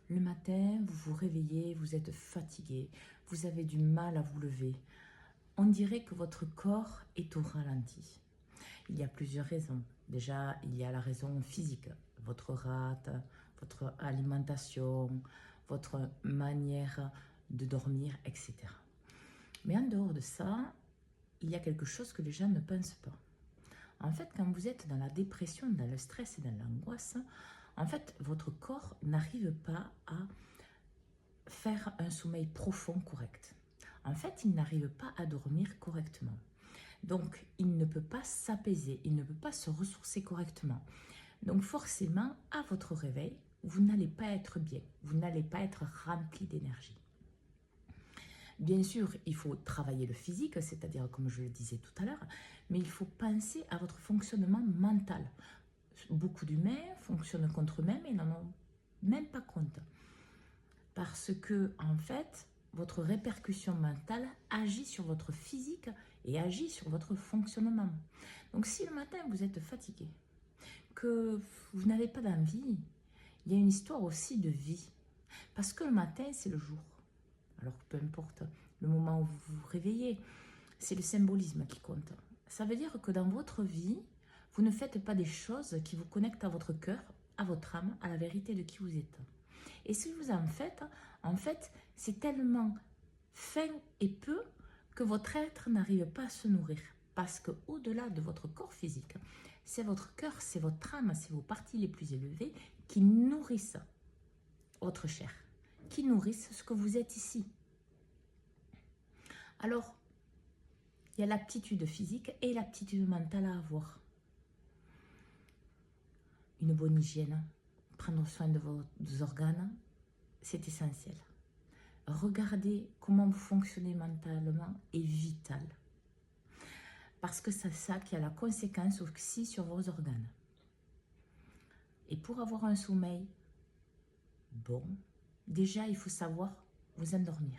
Le matin, vous vous réveillez, vous êtes fatigué, vous avez du mal à vous lever. On dirait que votre corps est au ralenti. Il y a plusieurs raisons. Déjà, il y a la raison physique, votre rate, votre alimentation, votre manière de dormir, etc. Mais en dehors de ça, il y a quelque chose que les gens ne pensent pas. En fait, quand vous êtes dans la dépression, dans le stress et dans l'angoisse, en fait, votre corps n'arrive pas à faire un sommeil profond correct. En fait, il n'arrive pas à dormir correctement. Donc, il ne peut pas s'apaiser, il ne peut pas se ressourcer correctement. Donc, forcément, à votre réveil, vous n'allez pas être bien, vous n'allez pas être rempli d'énergie. Bien sûr, il faut travailler le physique, c'est-à-dire comme je le disais tout à l'heure, mais il faut penser à votre fonctionnement mental. Beaucoup d'humains fonctionnent contre eux-mêmes et n'en ont même pas compte. Parce que, en fait, votre répercussion mentale agit sur votre physique et agit sur votre fonctionnement. Donc, si le matin vous êtes fatigué, que vous n'avez pas d'envie, il y a une histoire aussi de vie. Parce que le matin, c'est le jour. Alors, peu importe le moment où vous vous réveillez, c'est le symbolisme qui compte. Ça veut dire que dans votre vie, vous ne faites pas des choses qui vous connectent à votre cœur, à votre âme, à la vérité de qui vous êtes. Et si vous en fait, c'est tellement fin et peu que votre être n'arrive pas à se nourrir. Parce que au-delà de votre corps physique, c'est votre cœur, c'est votre âme, c'est vos parties les plus élevées qui nourrissent votre chair, qui nourrissent ce que vous êtes ici. Alors, il y a l'aptitude physique et l'aptitude mentale à avoir. Une bonne hygiène, prendre soin de vos organes, c'est essentiel. Regardez comment vous fonctionnez mentalement est vital. Parce que c'est ça qui a la conséquence aussi sur vos organes. Et pour avoir un sommeil bon, déjà il faut savoir vous endormir.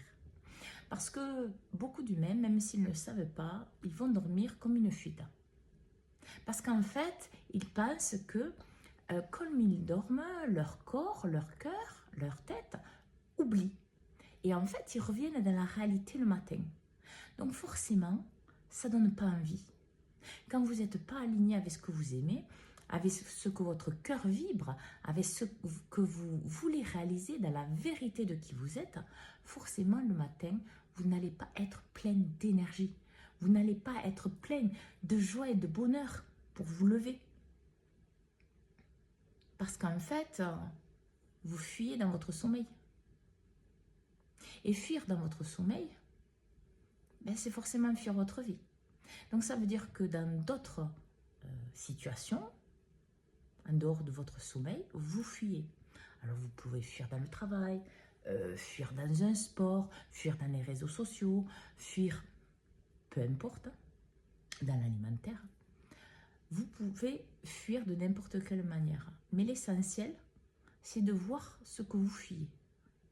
Parce que beaucoup d'humains, même s'ils ne le savent pas, ils vont dormir comme une fuite. Parce qu'en fait, ils pensent que comme ils dorment, leur corps, leur cœur, leur tête oublient. Et en fait, ils reviennent dans la réalité le matin. Donc forcément, ça ne donne pas envie. Quand vous n'êtes pas aligné avec ce que vous aimez, avec ce que votre cœur vibre, avec ce que vous voulez réaliser dans la vérité de qui vous êtes, forcément le matin, vous n'allez pas être plein d'énergie. Vous n'allez pas être plein de joie et de bonheur pour vous lever. Parce qu'en fait, vous fuyez dans votre sommeil. Et fuir dans votre sommeil, ben, c'est forcément fuir votre vie. Donc ça veut dire que dans d'autres situations, en dehors de votre sommeil, vous fuyez. Alors vous pouvez fuir dans le travail, fuir dans un sport, fuir dans les réseaux sociaux, fuir, peu importe, dans l'alimentaire. Vous pouvez fuir de n'importe quelle manière. Mais l'essentiel, c'est de voir ce que vous fuyez.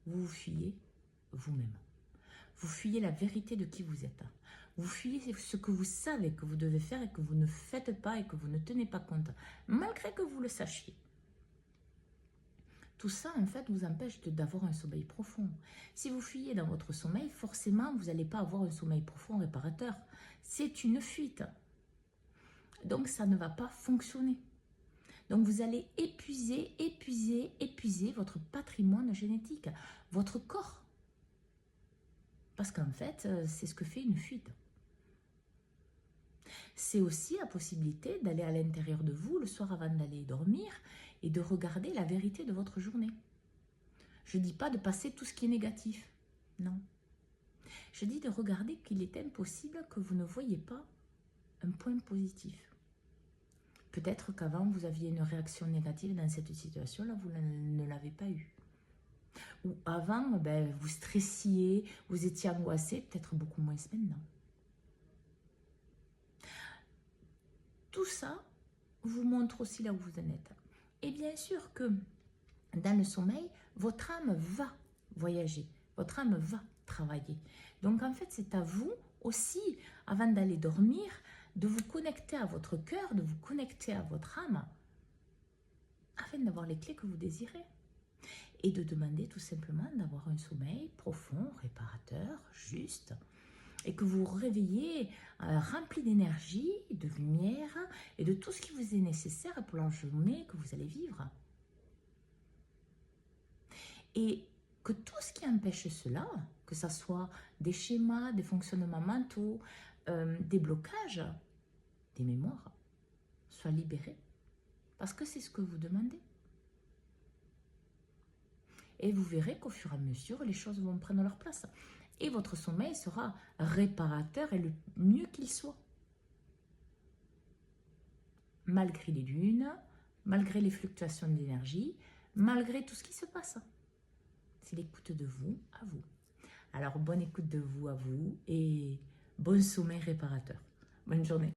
Vous fuyez vous-même. Vous fuyez la vérité de qui vous êtes. Vous fuyez ce que vous savez que vous devez faire et que vous ne faites pas et que vous ne tenez pas compte, malgré que vous le sachiez. Tout ça, en fait, vous empêche d'avoir un sommeil profond. Si vous fuyez dans votre sommeil, forcément, vous n'allez pas avoir un sommeil profond réparateur. C'est une fuite. Donc, ça ne va pas fonctionner. Donc, vous allez épuiser votre patrimoine génétique, votre corps. Parce qu'en fait, c'est ce que fait une fuite. C'est aussi la possibilité d'aller à l'intérieur de vous le soir avant d'aller dormir et de regarder la vérité de votre journée. Je ne dis pas de passer tout ce qui est négatif, non. Je dis de regarder qu'il est impossible que vous ne voyez pas un point positif. Peut-être qu'avant vous aviez une réaction négative dans cette situation-là, vous ne l'avez pas eue. Ou avant, ben, vous stressiez, vous étiez angoissé, peut-être beaucoup moins maintenant. Tout ça vous montre aussi là où vous en êtes. Et bien sûr que dans le sommeil, votre âme va voyager, votre âme va travailler. Donc en fait, c'est à vous aussi, avant d'aller dormir, de vous connecter à votre cœur, de vous connecter à votre âme, afin d'avoir les clés que vous désirez. et de demander tout simplement d'avoir un sommeil profond, réparateur, juste, et que vous vous réveillez rempli d'énergie, de lumière et de tout ce qui vous est nécessaire pour la journée que vous allez vivre. Et que tout ce qui empêche cela, que ce soit des schémas, des fonctionnements mentaux, des blocages, des mémoires, soit libéré. Parce que c'est ce que vous demandez. Et vous verrez qu'au fur et à mesure, les choses vont prendre leur place. Et votre sommeil sera réparateur et le mieux qu'il soit. Malgré les lunes, malgré les fluctuations d'énergie, malgré tout ce qui se passe. C'est l'écoute de vous à vous. Alors, bonne écoute de vous à vous et bon sommeil réparateur. Bonne journée.